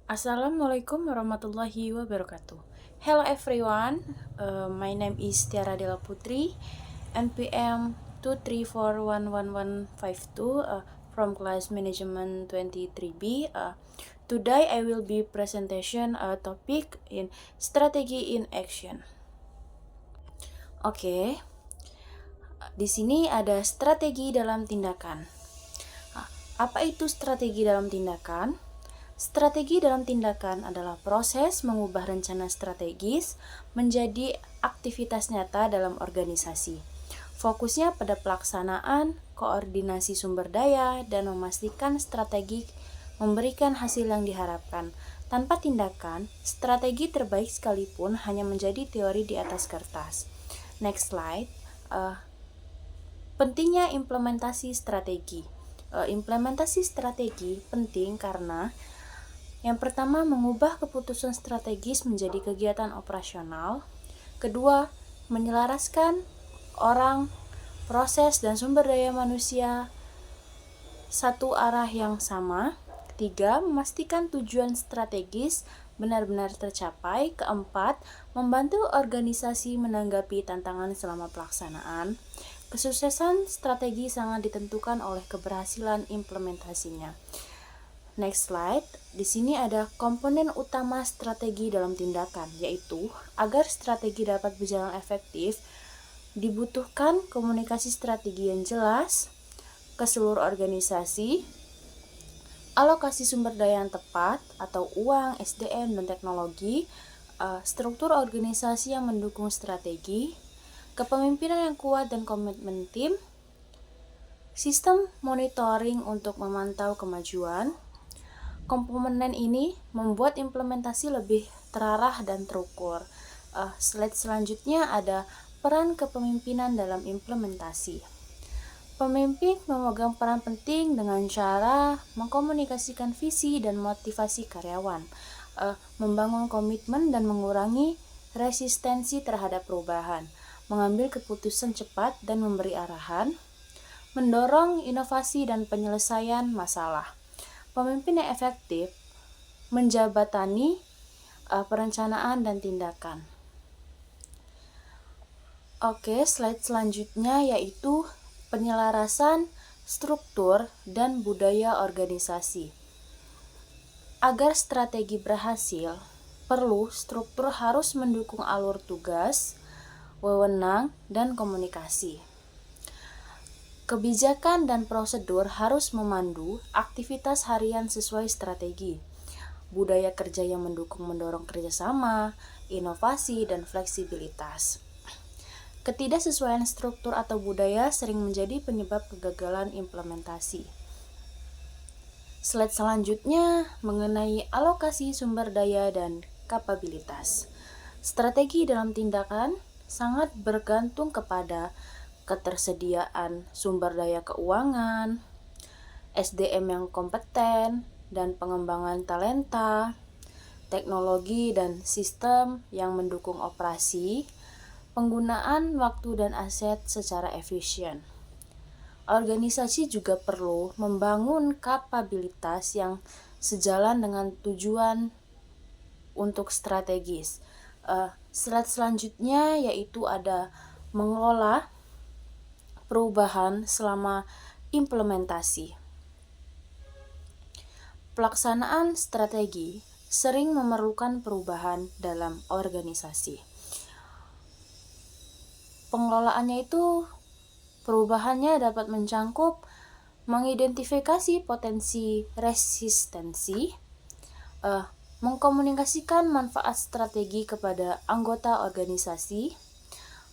Assalamualaikum warahmatullahi wabarakatuh. Hello everyone, my name is Tiara Della Putri, NPM 2341152 from class management 23B. Today I will be presentation a topic in strategy in action. Oke, di sini ada strategi dalam tindakan. Apa itu strategi dalam tindakan? Strategi dalam tindakan adalah proses mengubah rencana strategis menjadi aktivitas nyata dalam organisasi. Fokusnya pada pelaksanaan, koordinasi sumber daya, dan memastikan strategi memberikan hasil yang diharapkan. Tanpa tindakan, strategi terbaik sekalipun hanya menjadi teori di atas kertas. Next slide. Pentingnya implementasi strategi. Implementasi strategi penting karena yang pertama, mengubah keputusan strategis menjadi kegiatan operasional. Kedua, menyelaraskan orang, proses, dan sumber daya manusia satu arah yang sama. Ketiga, memastikan tujuan strategis benar-benar tercapai. Keempat, membantu organisasi menanggapi tantangan selama pelaksanaan. Kesuksesan strategi sangat ditentukan oleh keberhasilan implementasinya. Next slide. Di sini ada komponen utama strategi dalam tindakan, yaitu agar strategi dapat berjalan efektif, dibutuhkan komunikasi strategi yang jelas ke seluruh organisasi, alokasi sumber daya yang tepat atau uang, SDM, dan teknologi, struktur organisasi yang mendukung strategi, kepemimpinan yang kuat dan komitmen tim, sistem monitoring untuk memantau kemajuan. Komponen ini membuat implementasi lebih terarah dan terukur. Slide selanjutnya ada peran kepemimpinan dalam implementasi. Pemimpin memegang peran penting dengan cara mengkomunikasikan visi dan motivasi karyawan, membangun komitmen dan mengurangi resistensi terhadap perubahan, mengambil keputusan cepat dan memberi arahan, mendorong inovasi dan penyelesaian masalah. Pemimpin yang efektif menjabatani perencanaan dan tindakan. Oke, slide selanjutnya yaitu penyelarasan struktur dan budaya organisasi. Agar strategi berhasil, perlu struktur harus mendukung alur tugas, wewenang, dan komunikasi. Kebijakan dan prosedur harus memandu aktivitas harian sesuai strategi. Budaya kerja yang mendorong kerjasama, inovasi, dan fleksibilitas. Ketidaksesuaian struktur atau budaya sering menjadi penyebab kegagalan implementasi. Slide selanjutnya mengenai alokasi sumber daya dan kapabilitas. Strategi dalam tindakan sangat bergantung kepada ketersediaan sumber daya keuangan, SDM yang kompeten, dan pengembangan talenta, teknologi dan sistem yang mendukung operasi, penggunaan waktu dan aset secara efisien. Organisasi juga perlu membangun kapabilitas yang sejalan dengan tujuan untuk strategis. Slide selanjutnya yaitu ada mengelola perubahan selama implementasi. Pelaksanaan strategi sering memerlukan perubahan dalam organisasi. Pengelolaannya itu perubahannya dapat mencangkup mengidentifikasi potensi resistensi, mengkomunikasikan manfaat strategi kepada anggota organisasi,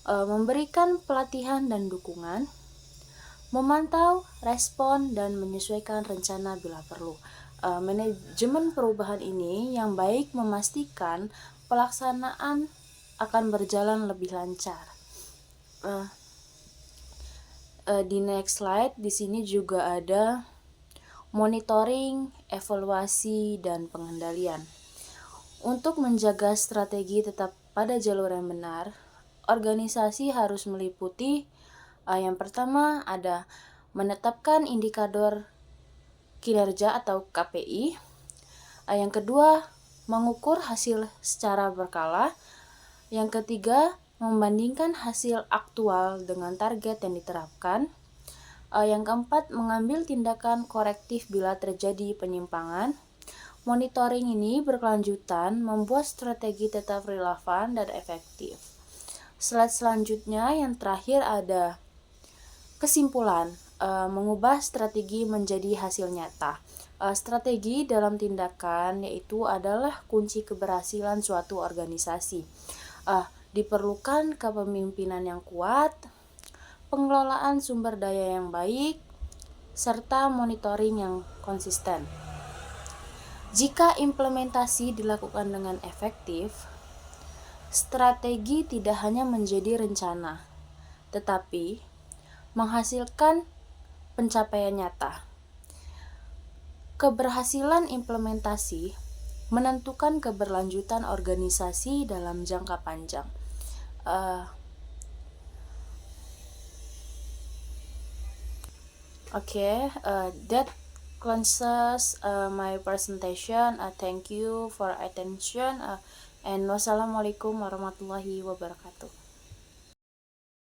memberikan pelatihan dan dukungan, memantau, respon, dan menyesuaikan rencana bila perlu. Manajemen perubahan ini yang baik memastikan pelaksanaan akan berjalan lebih lancar. Di next slide, di sini juga ada monitoring, evaluasi, dan pengendalian. Untuk menjaga strategi tetap pada jalur yang benar, organisasi harus meliputi yang pertama ada menetapkan indikator kinerja atau KPI, Yang kedua, mengukur hasil secara berkala. Yang ketiga, membandingkan hasil aktual dengan target yang diterapkan. Yang keempat, mengambil tindakan korektif bila terjadi penyimpangan. Monitoring ini berkelanjutan membuat strategi tetap relevan dan efektif. Slide selanjutnya yang terakhir ada kesimpulan, mengubah strategi menjadi hasil nyata. Strategi dalam tindakan yaitu adalah kunci keberhasilan suatu organisasi. Diperlukan kepemimpinan yang kuat, pengelolaan sumber daya yang baik, serta monitoring yang konsisten. Jika implementasi dilakukan dengan efektif, strategi tidak hanya menjadi rencana, tetapi menghasilkan pencapaian nyata. Keberhasilan implementasi menentukan keberlanjutan organisasi dalam jangka panjang. That closes my presentation. Thank you for attention, and wassalamualaikum warahmatullahi wabarakatuh.